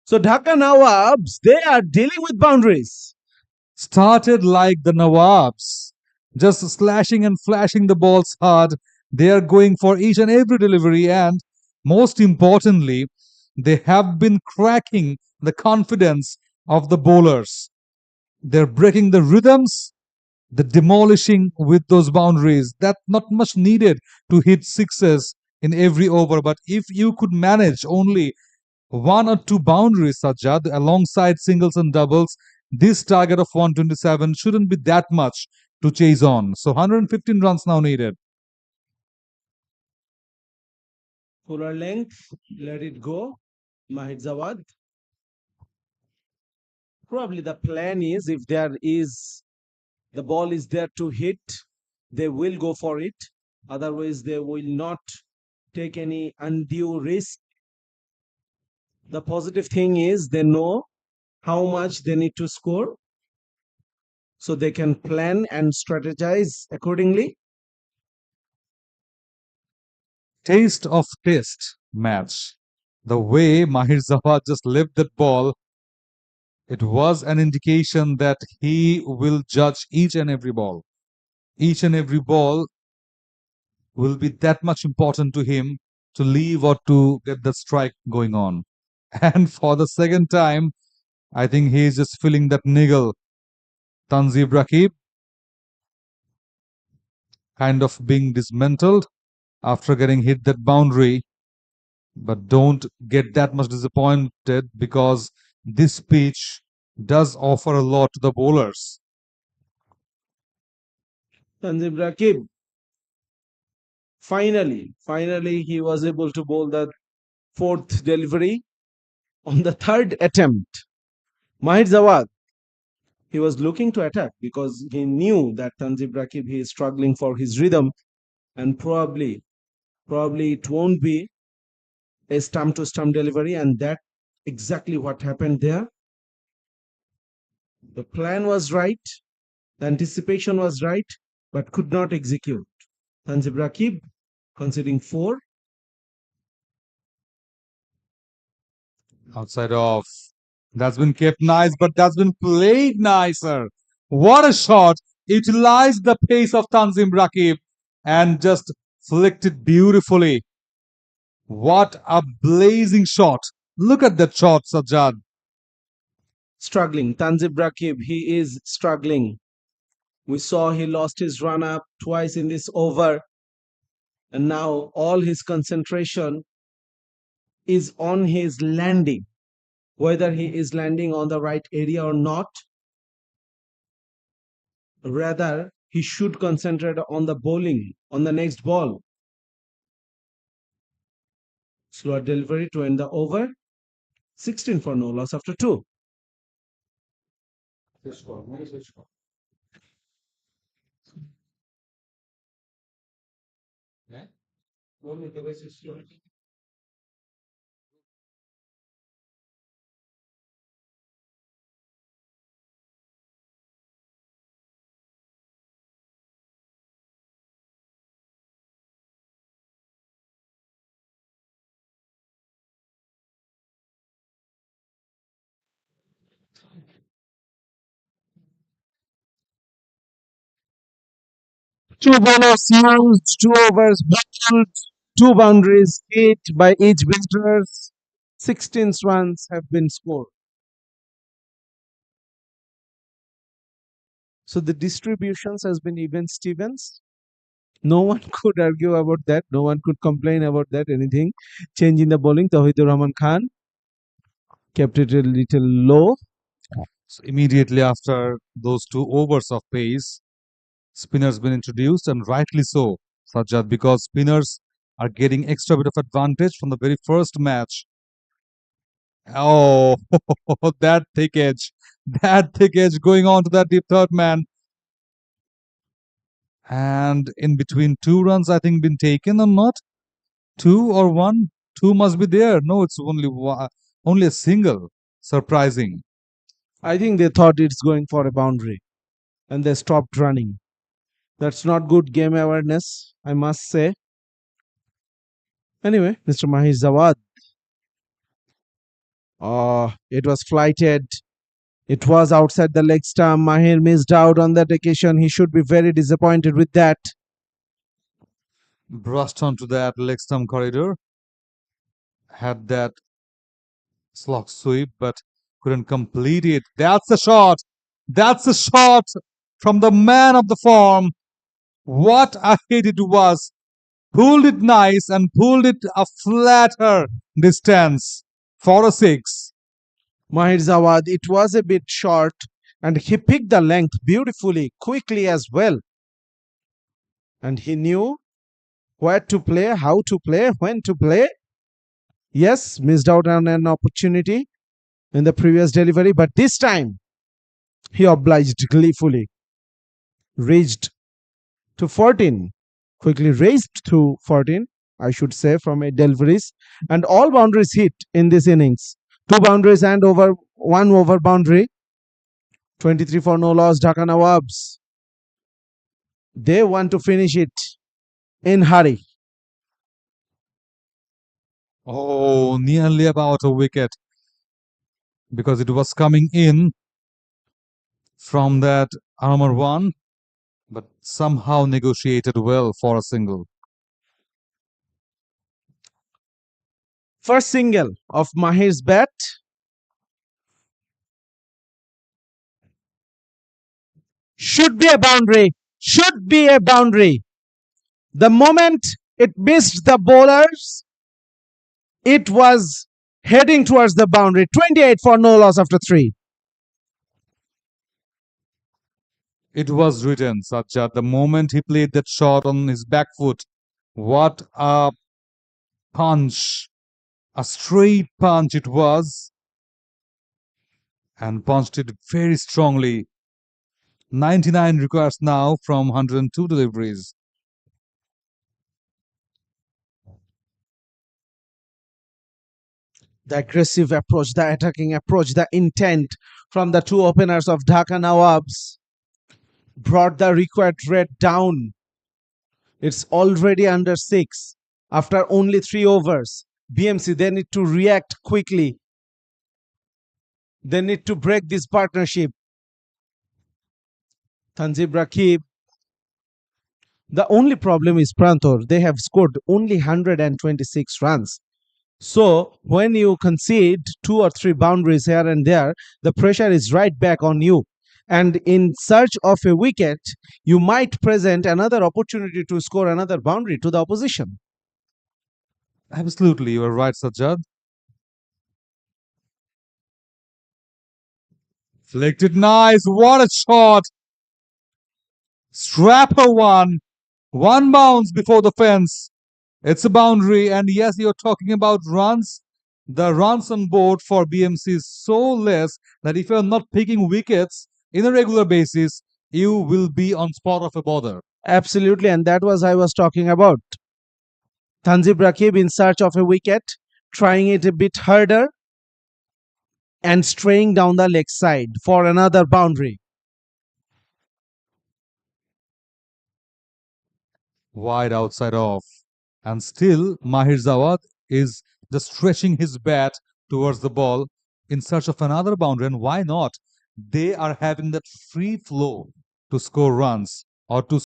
So Dhaka Nawabs, they are dealing with boundaries. Started like the Nawabs, just slashing and flashing the balls hard. They are going for each and every delivery, and most importantly, they have been cracking the confidence of the bowlers. They're breaking the rhythms, the demolishing with those boundaries. That's not much needed to hit sixes in every over, but if you could manage only one or two boundaries, Sajjad, alongside singles and doubles, this target of 127 shouldn't be that much to chase on. So 115 runs now needed. Fuller length, let it go. Mahir Zawad. Probably the plan is, if there is the ball is there to hit, they will go for it. Otherwise, they will not take any undue risk. The positive thing is they know how much they need to score, so they can plan and strategize accordingly. Taste of test match. The way Mahir Zawad just left that ball, it was an indication that he will judge each and every ball. Each and every ball will be that much important to him to leave or to get the strike going on. And for the second time, I think he is just feeling that niggle. Tanzib Rakib kind of being dismantled after getting hit that boundary. But don't get that much disappointed, because this pitch does offer a lot to the bowlers. Tanzim Rakib, finally, he was able to bowl the fourth delivery on the third attempt. Mahir Zawad, he was looking to attack because he knew that Tanzim Rakib, he is struggling for his rhythm, and probably it won't be a stump to stump delivery, and that exactly what happened there. The plan was right, the anticipation was right, but could not execute. Tanzib Rakib conceding four. Outside of, that's been kept nice, but that's been played nicer. What a shot! Utilized the pace of Tanzim Rakib and just flicked it beautifully. What a blazing shot! Look at that shot, Sajjad. Struggling. Tanzib Rakib, he is struggling. We saw he lost his run up twice in this over, and now all his concentration is on his landing. Whether he is landing on the right area or not, rather, he should concentrate on the bowling, on the next ball. Slower delivery to end the over. 16 for no loss after two. Two bowlers used, 2 overs bowled, 2 boundaries hit by each batter. 16 runs have been scored. So the distributions has been even Stevens. No one could argue about that. No one could complain about that. Anything. Change in the bowling. Tawhidur Rahman Khan kept it a little low. So immediately after those 2 overs of pace, spinners been introduced, and rightly so, Sajjad, because spinners are getting extra bit of advantage from the very first match. Oh, that thick edge going on to that deep third man. And in between 2 runs, I think, been taken or not? 2 or 1? 2 must be there. No, it's only a single. Surprising. I think they thought it's going for a boundary and they stopped running. That's not good game awareness, I must say. Anyway, Mr. Mahir Zawad. It was flighted. It was outside the leg stump. Mahir missed out on that occasion. He should be very disappointed with that. Brushed onto that leg stump corridor. Had that slog sweep, but couldn't complete it. That's a shot. That's a shot from the man of the form. What a hit it was. Pulled it nice and pulled it a flatter distance for a 6. Mahir Zawad, it was a bit short and he picked the length beautifully, quickly as well. And he knew where to play, how to play, when to play. Yes, missed out on an opportunity in the previous delivery, but this time he obliged gleefully. Reached to 14, quickly raised to 14, I should say, from 8 deliveries, and all boundaries hit in this innings. 2 boundaries and 1 over boundary. 23 for no loss, Dhaka Nawabs. They want to finish it in hurry. Oh, nearly about a wicket, because it was coming in from that armor 1, but somehow negotiated well for a single. First single of Mahir's bat. Should be a boundary. Should be a boundary. The moment it missed the bowlers, it was heading towards the boundary. 28 for no loss after 3. It was written, Sajjad, the moment he played that shot on his back foot. What a punch. A straight punch it was. And punched it very strongly. 99 requires now from 102 deliveries. The aggressive approach, the attacking approach, the intent from the 2 openers of Dhaka Nawabs brought the required rate down. It's already under 6 after only 3 overs. BMC, they need to react quickly. They need to break this partnership. Tanzib Rakib. The only problem is Prantor. They have scored only 126 runs. So when you concede 2 or 3 boundaries here and there, the pressure is right back on you. And in search of a wicket, you might present another opportunity to score another boundary to the opposition. Absolutely, you are right, Sajjad. Flicked it nice. What a shot. Strapper 1 bounce before the fence. It's a boundary, and yes, you're talking about runs. The runs on board for BMC is so less that if you're not picking wickets in a regular basis, you will be on spot of a bother. Absolutely, and that was I was talking about. Tanzib Rakib in search of a wicket, trying it a bit harder and straying down the leg side for another boundary. Wide outside off. And still, Mahir Zawad is just stretching his bat towards the ball in search of another boundary. And why not? They are having that free flow to score runs or to